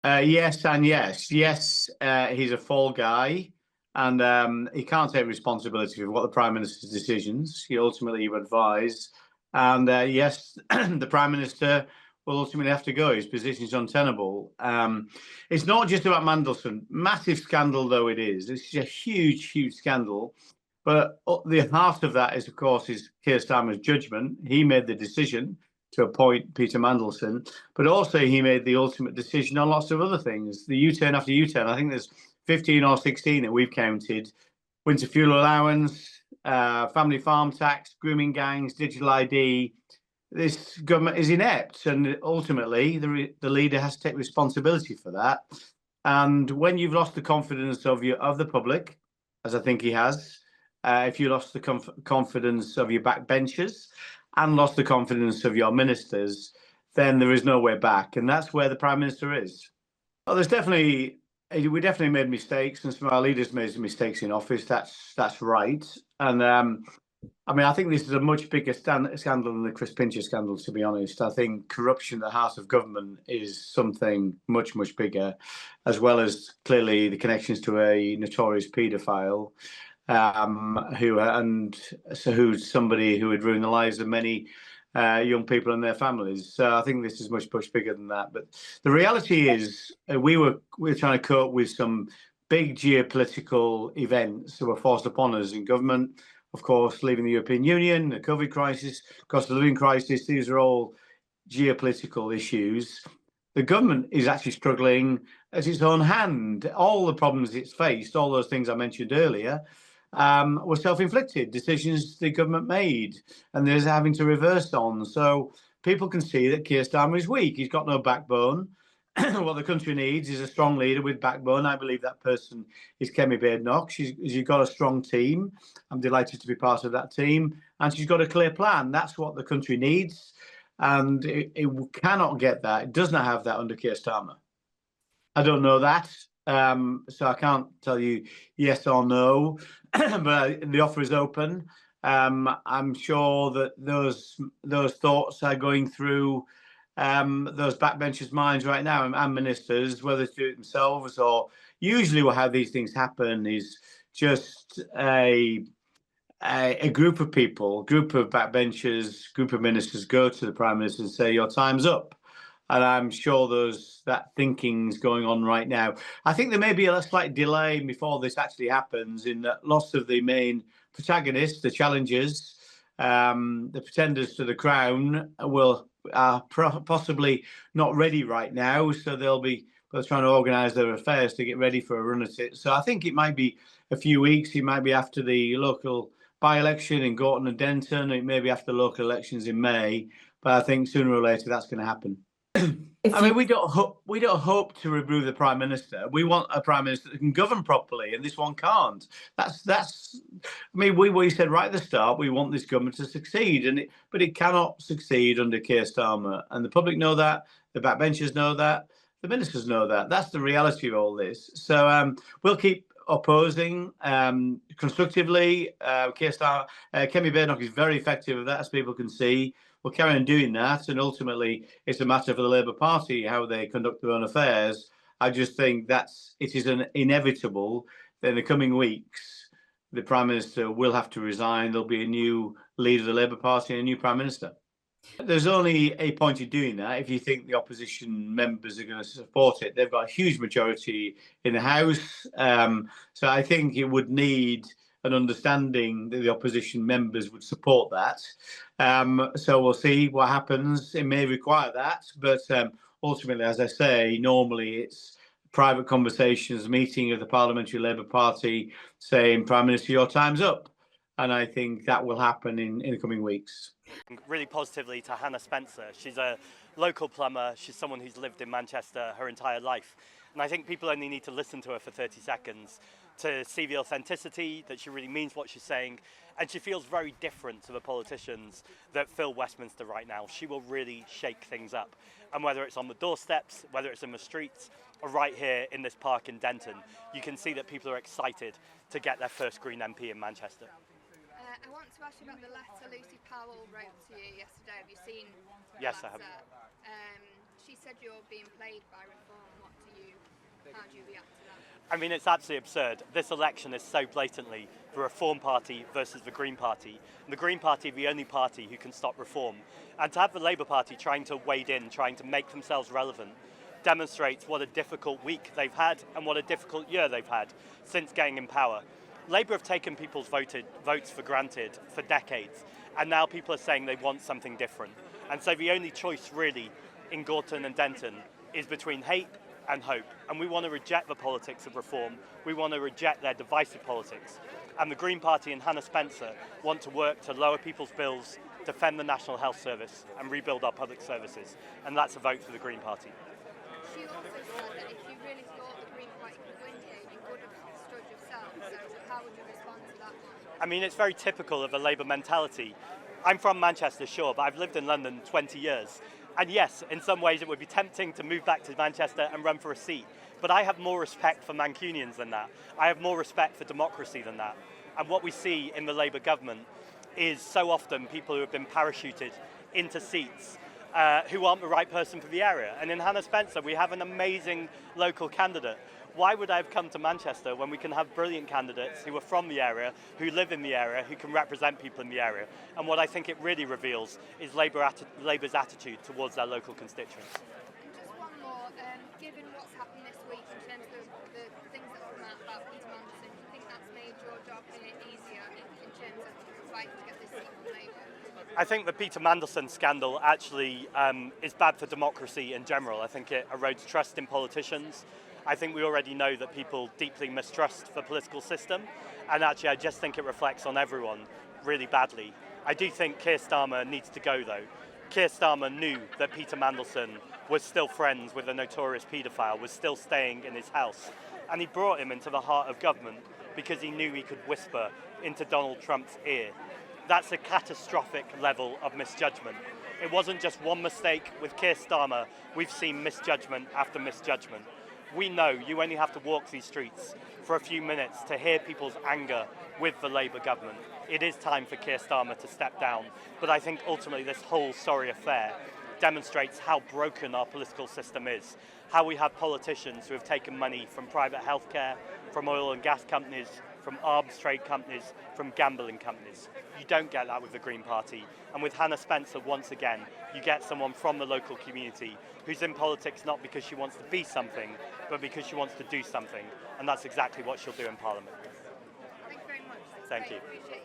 Yes and yes. Yes, he's a fall guy, and he can't take responsibility for what the Prime Minister's decisions. He ultimately will advise, and yes, the Prime Minister will ultimately have to go. His position is untenable. It's not just about Mandelson. Massive scandal though it is. It's a huge, huge scandal. But the heart of that is, of course, is Keir Starmer's judgment. He made the decision to appoint Peter Mandelson, but also he made the ultimate decision on lots of other things. The U-turn after U-turn, I think there's 15 or 16 that we've counted. Winter fuel allowance, family farm tax, grooming gangs, digital ID. This government is inept, and ultimately the leader has to take responsibility for that. And when you've lost the confidence of the public, as I think he has, if you lost the confidence of your backbenchers and lost the confidence of your ministers, then there is no way back. And that's where the Prime Minister is. Well, we definitely made mistakes, and some of our leaders made mistakes in office. That's right. And I think this is a much bigger scandal than the Chris Pincher scandal, to be honest. I think corruption at the heart of government is something much, much bigger, as well as clearly the connections to a notorious paedophile. Who's somebody who would ruin the lives of many young people and their families. So I think this is much, much bigger than that. But the reality is, we were trying to cope with some big geopolitical events that were forced upon us in government. Of course, leaving the European Union, the COVID crisis, cost of living crisis. These are all geopolitical issues. The government is actually struggling at its own hand. All the problems it's faced, all those things I mentioned earlier, were self-inflicted decisions the government made, and there's having to reverse on. So people can see that Keir Starmer is weak. He's got no backbone. What the country needs is a strong leader with backbone. I believe that person is Kemi Badenoch. She's got a strong team. I'm delighted to be part of that team, and she's got a clear plan. That's what the country needs, and it cannot get that. It does not have that under Keir Starmer. I don't know that. So I can't tell you yes or no, but the offer is open. I'm sure that those thoughts are going through those backbenchers' minds right now, and ministers, whether to do it themselves or usually how these things happen is just a group of people, group of backbenchers, group of ministers go to the Prime Minister and say, your time's up. And I'm sure that thinking's going on right now. I think there may be a slight delay before this actually happens, in that lots of the main protagonists, the challengers, the pretenders to the crown, are possibly not ready right now. So they're trying to organise their affairs to get ready for a run at it. So I think it might be a few weeks. It might be after the local by-election in Gorton and Denton. It may be after local elections in May. But I think sooner or later that's going to happen. We don't hope to remove the Prime Minister. We want a Prime Minister that can govern properly, and this one can't. We said right at the start we want this government to succeed, but it cannot succeed under Keir Starmer, and the public know that, the backbenchers know that, the ministers know that. That's the reality of all this. So we'll keep opposing constructively. Kemi Badenoch is very effective at that, as people can see. We'll carry on doing that, and ultimately it's a matter for the Labour Party how they conduct their own affairs. I just think it is inevitable that in the coming weeks the Prime Minister will have to resign. There'll be a new leader of the Labour Party and a new Prime Minister. There's only a point in doing that if you think the opposition members are going to support it. They've got a huge majority in the House, so I think it would need an understanding that the opposition members would support that. So we'll see what happens. It may require that, but ultimately, as I say, normally it's private conversations, meeting of the Parliamentary Labour Party saying, Prime Minister, your time's up. And I think that will happen in the coming weeks. Really positively to Hannah Spencer. She's a local plumber. She's someone who's lived in Manchester her entire life. And I think people only need to listen to her for 30 seconds to see the authenticity, that she really means what she's saying. And she feels very different to the politicians that fill Westminster right now. She will really shake things up. And whether it's on the doorsteps, whether it's in the streets, or right here in this park in Denton, you can see that people are excited to get their first Green MP in Manchester. I want to ask you about the letter Lucy Powell wrote to you yesterday. Have you seen the Yes, letter? I have. She said you're being played by Reform. What do you react to that? I mean, it's absolutely absurd. This election is so blatantly the Reform Party versus the Green Party. And the Green Party are the only party who can stop reform. And to have the Labour Party trying to wade in, trying to make themselves relevant, demonstrates what a difficult week they've had and what a difficult year they've had since getting in power. Labour have taken people's votes for granted for decades, and now people are saying they want something different. And so the only choice really in Gorton and Denton is between hate and hope. And we want to reject the politics of reform. We want to reject their divisive politics. And the Green Party and Hannah Spencer want to work to lower people's bills, defend the National Health Service and rebuild our public services. And that's a vote for the Green Party. She also said that if you really thought the Green Party could win here, you would have stood yourself. So how would you respond to that one? I mean, it's very typical of a Labour mentality. I'm from Manchester, sure, but I've lived in London 20 years. And yes, in some ways it would be tempting to move back to Manchester and run for a seat. But I have more respect for Mancunians than that. I have more respect for democracy than that. And what we see in the Labour government is so often people who have been parachuted into seats who aren't the right person for the area. And in Hannah Spencer, we have an amazing local candidate. Why would I have come to Manchester when we can have brilliant candidates who are from the area, who live in the area, who can represent people in the area? And what I think it really reveals is Labour's attitude towards their local constituents. And just one more, given what's happened this week in terms of the things that have come out about Peter Mandelson, do you think that's made your job here easier in terms of fighting to get this seat from Labour? I think the Peter Mandelson scandal actually is bad for democracy in general. I think it erodes trust in politicians. I think we already know that people deeply mistrust the political system, and actually I just think it reflects on everyone really badly. I do think Keir Starmer needs to go though. Keir Starmer knew that Peter Mandelson was still friends with a notorious paedophile, was still staying in his house, and he brought him into the heart of government because he knew he could whisper into Donald Trump's ear. That's a catastrophic level of misjudgment. It wasn't just one mistake with Keir Starmer, we've seen misjudgment after misjudgment. We know you only have to walk these streets for a few minutes to hear people's anger with the Labour government. It is time for Keir Starmer to step down, but I think ultimately this whole sorry affair demonstrates how broken our political system is, how we have politicians who have taken money from private healthcare, from oil and gas companies, from arms trade companies, from gambling companies. You don't get that with the Green Party. And with Hannah Spencer, once again, you get someone from the local community who's in politics not because she wants to be something, but because she wants to do something. And that's exactly what she'll do in Parliament. Thank you very much. Thank you. Appreciate